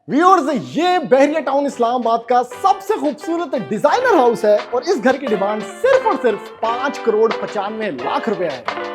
Viewers, ये बहरिया town Islamabad का सबसे खूबसूरत डिजाइनर हाउस है और इस घर की डिमांड सिर्फ और सिर्फ 5,95,00,000 रुपए है।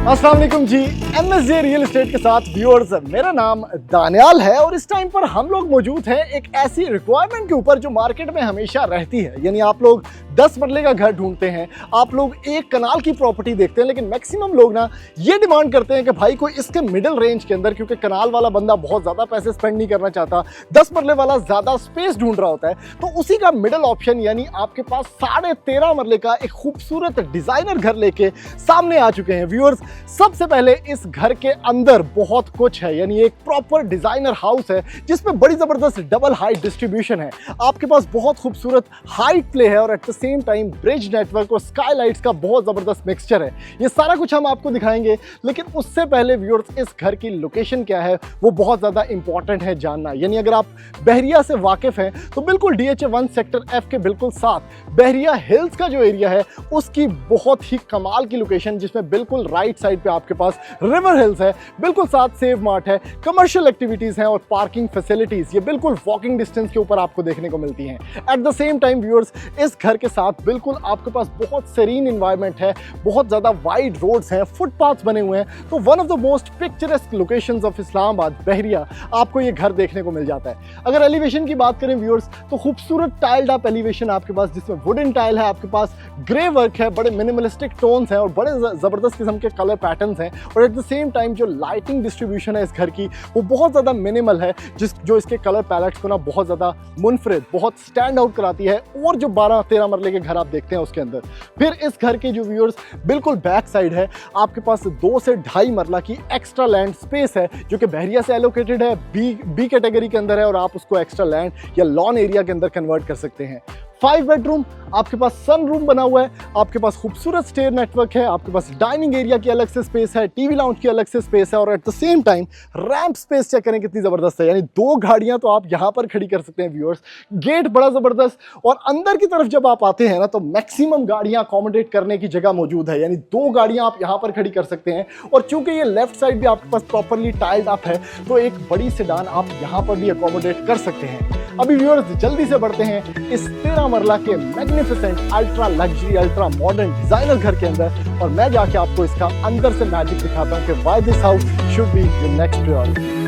अस्सलाम वालेकुम जी, MSJ रियल एस्टेट के साथ व्यूअर्स, मेरा नाम दानियाल है और इस टाइम पर हम लोग मौजूद हैं एक ऐसी रिक्वायरमेंट के ऊपर जो मार्केट में हमेशा रहती है। यानी आप लोग 10 मरले का घर ढूंढते हैं, आप लोग एक कनाल की प्रॉपर्टी देखते हैं, लेकिन मैक्सिमम लोग ना ये डिमांड करते हैं कि भाई कोई इसके मिडिल रेंज के अंदर, क्योंकि कनाल वाला बंदा बहुत ज़्यादा पैसे स्पेंड नहीं करना चाहता, 10 मरले वाला ज़्यादा स्पेस ढूंढ रहा होता है, तो उसी का मिडिल ऑप्शन यानी आपके पास 13.5 मरले का एक खूबसूरत डिज़ाइनर घर लेके सामने आ चुके हैं। व्यूअर्स, सबसे पहले इस घर के अंदर बहुत कुछ है, यानी एक प्रॉपर डिजाइनर हाउस है जिसमें बड़ी जबरदस्त डबल हाइट डिस्ट्रीब्यूशन है। आपके पास बहुत खूबसूरत हाइट प्ले है और at the same time bridge network और स्काईलाइट्स का बहुत जबरदस्त मिक्सचर है। ये सारा कुछ हम आपको दिखाएंगे, लेकिन उससे पहले व्यूअर्स, इस घर की लोकेशन क्या है वो बहुत ज्यादा इंपॉर्टेंट है जानना। यानी अगर आप बहरिया से वाकिफ हैं तो बिल्कुल DHA 1 सेक्टर F के बिल्कुल साथ बहरिया हिल्स का जो एरिया है उसकी बहुत ही कमाल की लोकेशन, जिसमें बिल्कुल राइट साइड पे आपके पास रिवर हिल्स है, बिल्कुल साथ सेव मार्ट है, कमर्शियल एक्टिविटीज हैं और पार्किंग फैसिलिटीज ये बिल्कुल वॉकिंग डिस्टेंस के ऊपर आपको देखने को मिलती हैं। Eight the same time viewers, इस घर के साथ बिल्कुल आपके पास बहुत सेरीन एनवायरनमेंट है, बहुत ज्यादा वाइड रोड्स हैं, फुटपाथ्स बने हुए हैं, तो one of the most picturesque locations of Islamabad Bahria आपको ये घर देखने को मिल जाता है। अगर एलिवेशन की बात करें व्यूअर्स, तो खूबसूरत टाइल्ड अप एलिवेशन आपके पास, जिसमें वुडन टाइल है, आपके पास ग्रे वर्क है, बड़े मिनिमलिस्टिक टोन्स हैं और बड़े जबरदस्त किस्म के कलर पैटर्न्स हैं, और एट द सेम टाइम जो लाइटिंग डिस्ट्रीब्यूशन है इस घर की वो बहुत ज़्यादा मिनिमल है, जो इसके कलर पैलेट्स को ना बहुत ज़्यादा मुनफरिद, बहुत स्टैंड आउट कराती है। और जो 12-13 मरले के घर आप देखते हैं उसके अंदर, फिर इस घर के जो व्यूअर्स बिल्कुल बैक साइड है, आपके पास 2 से 2.5 मरला की एक्स्ट्रा लैंड स्पेस है जो कि बहरिया से एलोकेटेड है, बी कैटेगरी के अंदर है, और आप उसको एक्स्ट्रा लैंड या लॉन एरिया के अंदर कन्वर्ट कर सकते हैं। 5 बेडरूम, आपके पास सन रूम बना हुआ है, आपके पास खूबसूरत स्टेयर नेटवर्क है, आपके पास डाइनिंग एरिया की अलग से स्पेस है, टीवी लाउंज की अलग से स्पेस है, और at the same time ramp space check करें कितनी जबरदस्त है, यानी 2 गाड़ियां तो आप यहां पर खड़ी कर सकते हैं व्यूअर्स। गेट बड़ा जबरदस्त, और अंदर की तरफ जब आप आते हैं ना तो मैक्सिमम गाड़ियां अकोमोडेट करने की जगह मौजूद है, यानी 2 गाड़ियां आप यहां पर खड़ी कर सकते हैं। और चूंकि ये लेफ्ट साइड भी आपके पास प्रॉपरली टाइल्ड अप है, तो एक बड़ी सेडान आप यहां पर भी अकोमोडेट कर सकते हैं। अभी व्यूअर्स, जल्दी से बढ़ते हैं इस 13 मरला के magnificent ultra luxury ultra modern designer घर के अंदर, और मैं जाके आपको इसका अंदर से मैजिक दिखाता हूं कि why this house should be your next priority.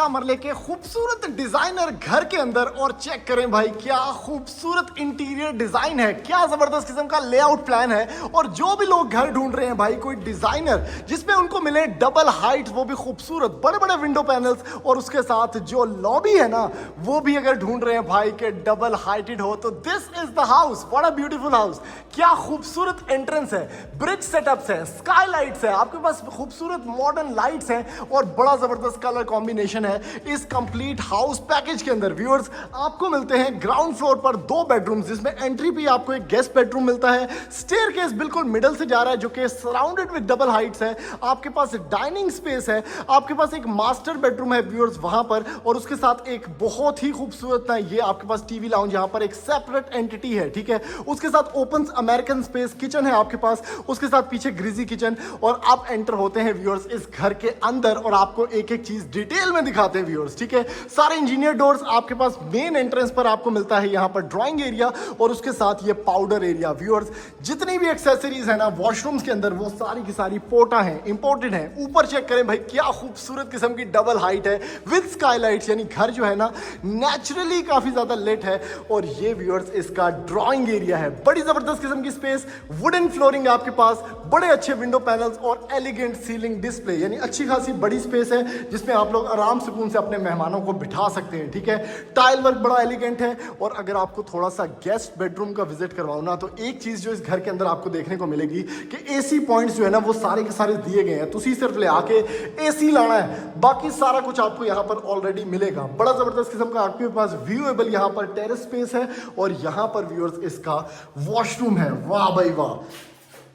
मरले के खूबसूरत डिजाइनर घर के अंदर, और चेक करें भाई क्या खूबसूरत इंटीरियर डिजाइन है, क्या जबरदस्त किस्म का लेआउट प्लान है। और जो भी लोग घर ढूंढ रहे हैं भाई कोई डिजाइनर जिसमें उनको मिले डबल हाइट, वो भी खूबसूरत बड़े बड़े विंडो पैनल्स, और उसके साथ जो लॉबी है ना वो भी अगर ढूंढ रहे हैं भाई के डबल हाइटेड हो, तो this is the house. What a beautiful house, क्या खूबसूरत एंट्रेंस है, ब्रिज सेटअप्स है, स्काईलाइट्स है, आपके पास खूबसूरत मॉडर्न लाइट्स हैं, और बड़ा जबरदस्त कलर कॉम्बिनेशन है इस कंप्लीट हाउस पैकेज के अंदर। व्यूअर्स, आपको मिलते हैं ग्राउंड फ्लोर पर 2 बेडरूम्स, जिसमें एंट्री पे आपको एक गेस्ट बेडरूम मिलता है, स्टेयरकेस बिल्कुल मिडल से जा रहा है जो कि सराउंडेड विद डबल हाइट्स है, आपके पास डाइनिंग स्पेस है, आपके पास एक मास्टर बेडरूम है व्यूअर्स वहां पर, और उसके साथ एक बहुत ही खूबसूरत ना ये आपके पास टीवी लाउंज, यहां पर एक सेपरेट एंटिटी है, ठीक है। उसके साथ ओपन अमेरिकन स्पेस किचन है आपके पास, उसके साथ पीछे ग्रीजी किचन, और आप एंटर होते हैं व्यूअर्स इस घर के अंदर, और आपको एक एक चीज डिटेल में दिखाते हैं हैं व्यूअर्स, ठीक है। सारे इंजीनियर डोर्स आपके पास मेन एंट्रेंस पर आपको मिलता है यहाँ पर ड्राइंग एरिया और उसके साथ ये पाउडर एरिया। व्यूअर्स जितनी भी एक्सेसरीज है ना वॉशरूम्स के अंदर वो सारी की सारी पोटा है, इंपोर्टेड है। ऊपर चेक करें भाई, क्या खूबसूरत किस्म की डबल हाइट है विद स्काईलाइट्स, यानी घर जो है ना नेचुरली काफी ज्यादा लिट है। और ये व्यूअर्स इसका ड्राइंग एरिया है, बड़ी जबरदस्त किस्म की स्पेस, वुडन फ्लोरिंग आपके पास, बड़े अच्छे विंडो पैनल्स और एलिगेंट सीलिंग डिस्प्ले, यानी अच्छी खासी बड़ी स्पेस है जिसमें आप लोग आराम सुकून से अपने मेहमानों को बिठा सकते हैं, ठीक है। टाइल वर्क बड़ा एलिगेंट है। और अगर आपको थोड़ा सा गेस्ट बेडरूम का विजिट करवाऊं ना तो एक चीज जो इस घर के अंदर आपको देखने को मिलेगी कि एसी पॉइंट्स जो है ना वो सारे के सारे दिए गए हैं, तुसी सिर्फ ले आके एसी लाना है, बाकी सारा कुछ आपको यहाँ पर ऑलरेडी मिलेगा। बड़ा जबरदस्त किस्म का आपके पास व्यूएबल यहाँ पर टेरेस स्पेस है और यहाँ पर व्यूअर्स इसका वॉशरूम है। वाह भाई वाह,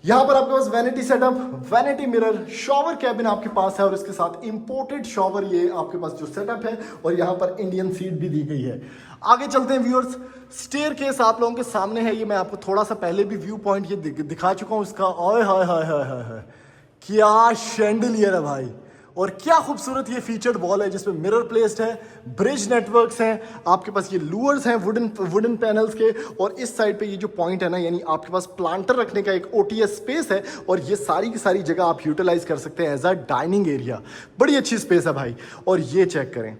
यहाँ पर आपके पास vanity setup, vanity mirror, shower cabin आपके पास है और इसके साथ इंपोर्टेड शॉवर ये आपके पास जो सेटअप है और यहाँ पर इंडियन सीट भी दी गई है। आगे चलते हैं व्यूअर्स, स्टेयर केस आप लोगों के सामने है। ये मैं आपको थोड़ा सा पहले भी व्यू पॉइंट ये दिखा चुका हूँ इसका। ओए हाय हाय हाय हाय हाय, क्या शैंडलियर है भाई, और क्या खूबसूरत ये फीचर्ड वॉल है जिसमें मिरर प्लेस्ड है, ब्रिज नेटवर्क्स हैं, आपके पास ये लूअर्स हैं वुडन पैनल्स के। और इस साइड पे ये जो पॉइंट है ना, यानी आपके पास प्लांटर रखने का एक ओटीएस स्पेस है और ये सारी की सारी जगह आप यूटिलाइज कर सकते हैं एज अ डाइनिंग एरिया। बड़ी अच्छी स्पेस है भाई। और ये चेक करें,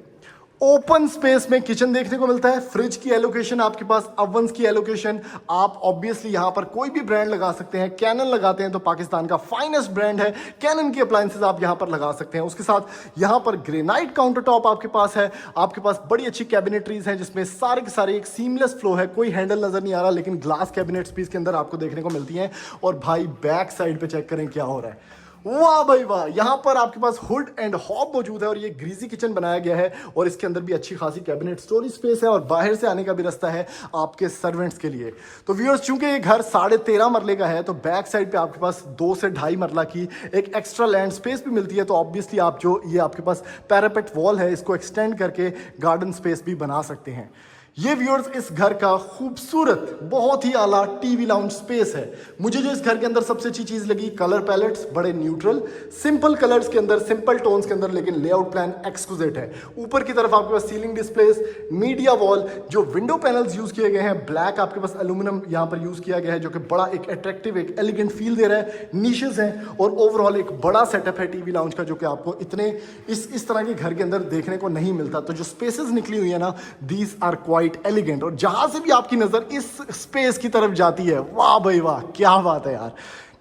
ओपन स्पेस में किचन देखने को मिलता है, फ्रिज की एलोकेशन आपके पास, ओवंस की एलोकेशन। आप ऑब्वियसली यहां पर कोई भी ब्रांड लगा सकते हैं, कैनन लगाते हैं तो पाकिस्तान का फाइनेस्ट ब्रांड है, कैनन की अप्लायंसेस आप यहां पर लगा सकते हैं। उसके साथ यहां पर ग्रेनाइट काउंटर टॉप आपके पास है, आपके पास बड़ी अच्छी कैबिनेटरीज हैं जिसमें सारे के सारे एक सीमलेस फ्लो है, कोई हैंडल नजर नहीं आ रहा लेकिन ग्लास कैबिनेट्स भी इसके अंदर आपको देखने को मिलती हैं। और भाई बैक साइड पे चेक करें क्या हो रहा है, वाह भाई वाह, यहां पर आपके पास हुड एंड हॉब मौजूद है और ये ग्रीजी किचन बनाया गया है और इसके अंदर भी अच्छी खासी कैबिनेट स्टोरेज स्पेस है और बाहर से आने का भी रास्ता है आपके सर्वेंट्स के लिए। तो व्यूअर्स चूंकि ये घर 13.5 मरले का है तो बैक साइड पे आपके पास 2 से 2.5 मरला की एक एक्स्ट्रा लैंड स्पेस भी मिलती है। तो ऑब्वियसली आप जो ये आपके पास पैरापेट वॉल है इसको एक्सटेंड करके गार्डन स्पेस भी बना सकते हैं। ये व्यूअर्स इस घर का खूबसूरत बहुत ही आला टीवी लाउंज स्पेस है। मुझे जो इस घर के अंदर सबसे अच्छी चीज लगी, कलर पैलेट्स बड़े न्यूट्रल सिंपल कलर्स के अंदर, सिंपल टोन्स के अंदर, लेकिन लेआउट प्लान एक्सक्लूसिव है। ऊपर की तरफ आपके पास सीलिंग डिस्प्लेस, मीडिया वॉल, जो विंडो पैनल्स यूज किए गए हैं ब्लैक आपके पास एल्यूमिनियम यहाँ पर यूज किया गया है जो कि बड़ा एक अट्रैक्टिव एक एलिगेंट फील दे रहा है। नीशेस हैं और ओवरऑल एक बड़ा सेटअप है टीवी लाउंज का जो कि आपको इतने इस तरह के घर के अंदर देखने को नहीं मिलता। तो जो स्पेसेस निकली हुई है ना, दीज आर क्वाइट एलिगेंट। और जहां से भी आपकी नजर इस स्पेस की तरफ जाती है, वाह भाई वाह, क्या बात है यार,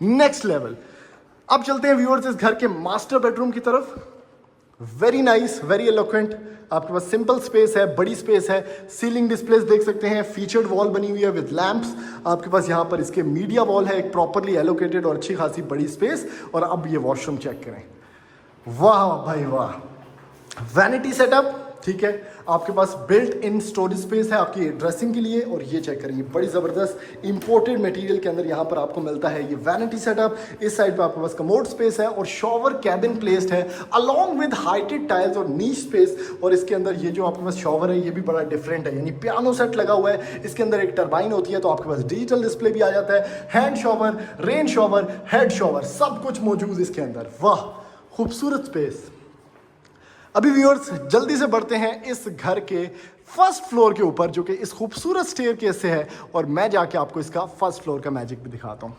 नेक्स्ट लेवल। अब चलते हैं व्यूअर्स इस घर के मास्टर बेडरूम की तरफ। वेरी नाइस, वेरी एलोक्वेंट, आपके पास सिंपल स्पेस है, बड़ी स्पेस है, सीलिंग डिस्प्लेस देख सकते हैं, फीचर्ड वॉल बनी हुई है विद लैंप्स। आपके पास यहाँ पर इसके मीडिया वॉल है, एक प्रॉपरली एलोकेटेड और अच्छी खासी बड़ी स्पेस। और अब ये वॉशरूम चेक करें, वाह भाई वाह, वैनिटी सेटअप, ठीक है। आपके पास बिल्ट इन स्टोरेज स्पेस है आपकी ड्रेसिंग के लिए। और ये चेक करिए, बड़ी जबरदस्त इंपोर्टेड मटेरियल के अंदर यहाँ पर आपको मिलता है ये वैनिटी सेटअप। इस साइड पे आपके पास कमोड स्पेस है और शॉवर कैबिन प्लेस्ड है अलोंग विद हाइटेड टाइल्स और नीच स्पेस। और इसके अंदर ये जो आपके पास शॉवर है ये भी बड़ा डिफरेंट है, यानी पियानो सेट लगा हुआ है। इसके अंदर एक टरबाइन होती है तो आपके पास डिजिटल डिस्प्ले भी आ जाता है, hand shower, rain shower, head shower, सब कुछ मौजूद इसके अंदर। वाह, खूबसूरत स्पेस। अभी व्यूअर्स जल्दी से बढ़ते हैं इस घर के फर्स्ट फ्लोर के ऊपर जो कि इस खूबसूरत स्टेयरकेस से है और मैं जाके आपको इसका फर्स्ट फ्लोर का मैजिक भी दिखाता हूं।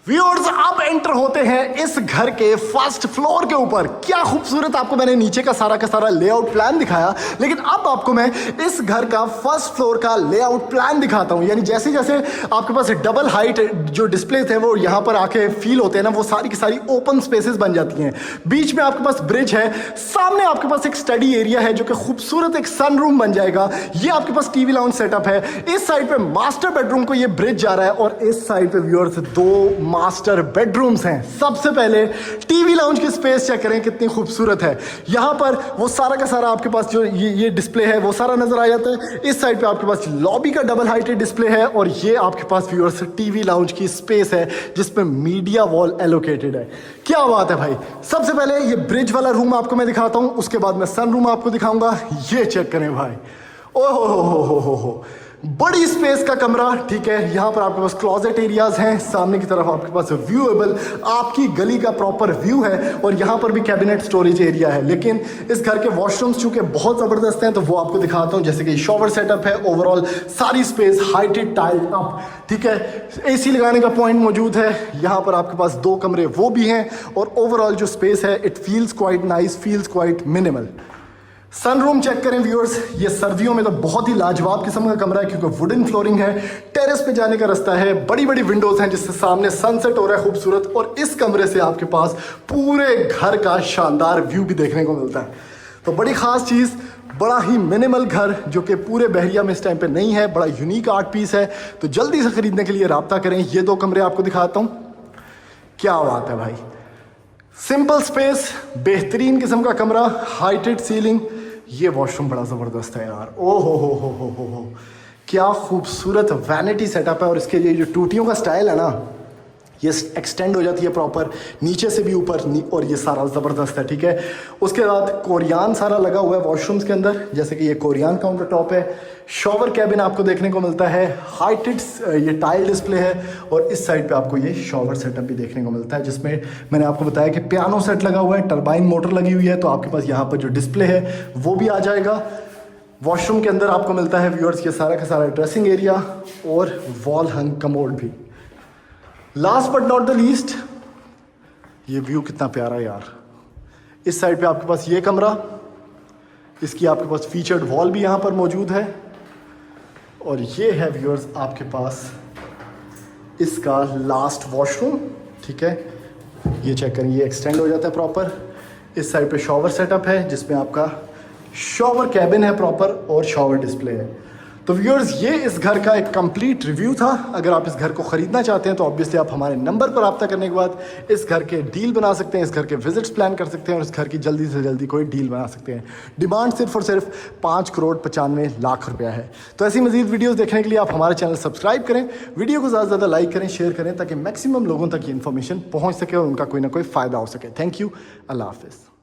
व्यूअर्स अब एंटर होते हैं इस घर के फर्स्ट फ्लोर के ऊपर। क्या खूबसूरत, आपको मैंने नीचे का सारा लेआउट प्लान दिखाया, लेकिन अब आपको मैं इस घर का फर्स्ट फ्लोर का लेआउट प्लान दिखाता हूं। यानी जैसे जैसे आपके पास डबल हाइट जो डिस्प्लेस है वो यहाँ पर आके फील होते हैं ना, वो सारी की सारी ओपन स्पेसेस बन जाती हैं। बीच में आपके पास ब्रिज है, सामने आपके पास एक स्टडी एरिया है जो कि खूबसूरत एक सन रूम बन जाएगा। ये आपके पास टीवी लाउंज सेटअप है। इस साइड पे मास्टर बेडरूम को ये ब्रिज जा रहा है और इस साइड पे व्यूअर्स 2 मास्टर बेडरूम्स हैं। सबसे पहले टीवी लाउंज की स्पेस चेक करें कितनी खूबसूरत है। यहां पर वो सारा का सारा आपके पास जो ये डिस्प्ले है वो सारा नजर आ जाता है। इस साइड पे आपके पास लॉबी का डबल हाइटेड डिस्प्ले है और ये आपके पास व्यूअर्स टीवी लाउंज की स्पेस है जिसमें मीडिया वॉल एलोकेटेड है। क्या बात है भाई। सबसे पहले ये ब्रिज वाला रूम आपको मैं दिखाता हूं, उसके बाद मैं सन रूम आपको दिखाऊंगा। ये चेक करें भाई, ओहो हो, बड़ी स्पेस का कमरा, ठीक है। यहाँ पर आपके पास क्लोजेट एरियाज हैं, सामने की तरफ आपके पास व्यूएबल आपकी गली का प्रॉपर व्यू है, और यहाँ पर भी कैबिनेट स्टोरेज एरिया है। लेकिन इस घर के वॉशरूम्स चूंकि बहुत ज़बरदस्त हैं तो वो आपको दिखाता हूँ। जैसे कि शॉवर सेटअप है, ओवरऑल सारी स्पेस हाइटेड टाइल अप, ठीक है। एसी लगाने का पॉइंट मौजूद है। यहाँ पर आपके पास 2 कमरे वो भी हैं, और ओवरऑल जो स्पेस है it feels quite nice, feels quite minimal. Sunroom check करें व्यूअर्स, ये सर्दियों में तो बहुत ही लाजवाब किस्म का कमरा है क्योंकि वुडन फ्लोरिंग है, टेरेस पे जाने का रास्ता है, बड़ी बड़ी विंडोज हैं जिससे सामने सनसेट हो रहा है खूबसूरत, और इस कमरे से आपके पास पूरे घर का शानदार व्यू भी देखने को मिलता है। तो बड़ी खास चीज़, बड़ा ही मिनिमल घर जो कि पूरे बहरिया में इस टाइम पे नहीं है, बड़ा यूनिक आर्ट पीस है। तो जल्दी से खरीदने के लिए राब्ता करें। ये 2 कमरे आपको दिखाता हूँ। क्या बात है भाई, सिंपल स्पेस, बेहतरीन किस्म का कमरा, हाइटेड सीलिंग। ये वॉशरूम बड़ा ज़बरदस्त है यार, ओ हो, क्या खूबसूरत वैनिटी सेटअप है। और इसके ये जो टूटियों का स्टाइल है ना, ये एक्सटेंड हो जाती है प्रॉपर नीचे से भी ऊपर, और ये सारा ज़बरदस्त है, ठीक है। उसके बाद कोरियान सारा लगा हुआ है वॉशरूम्स के अंदर, जैसे कि ये कोरियान काउंटर टॉप है। शॉवर कैबिन आपको देखने को मिलता है, हाइटेड ये टाइल डिस्प्ले है, और इस साइड पे आपको ये शॉवर सेटअप भी देखने को मिलता है, जिसमें मैंने आपको बताया कि पियानो सेट लगा हुआ है, टरबाइन मोटर लगी हुई है, तो आपके पास यहाँ पर जो डिस्प्ले है वो भी आ जाएगा। वॉशरूम के अंदर आपको मिलता है व्यूअर्स ये सारा का सारा ड्रेसिंग एरिया और वॉल हंग कमोड भी। Last but not the least, ये व्यू कितना प्यारा है यार। इस साइड पे आपके पास ये कमरा, इसकी आपके पास फीचर्ड वॉल भी यहाँ पर मौजूद है, और ये है व्यूअर्स आपके पास इसका लास्ट वॉशरूम, ठीक है। ये चेक करें, ये एक्सटेंड हो जाता है प्रॉपर। इस साइड पे शॉवर सेटअप है जिसमें आपका शॉवर कैबिन है प्रॉपर, और शॉवर डिस्प्ले है। तो व्यूअर्स ये इस घर का एक कंप्लीट रिव्यू था। अगर आप इस घर को ख़रीदना चाहते हैं तो ऑब्वियसली आप हमारे नंबर पर रब्ता करने के बाद इस घर के डील बना सकते हैं, इस घर के विजिट्स प्लान कर सकते हैं, और इस घर की जल्दी से जल्दी कोई डील बना सकते हैं। डिमांड सिर्फ और सिर्फ 5,95,00,000 रुपया है। तो ऐसी मजीद वीडियोज़ देखने के लिए आप हमारे चैनल सब्सक्राइब करें, वीडियो को ज़्यादा से ज़्यादा लाइक करें, शेयर करें, ताकि मैक्सिमम लोगों तक ये इन्फॉर्मेशन पहुँच सके और उनका कोई ना कोई फ़ायदा हो सके। थैंक यू, अल्लाह हाफिज़।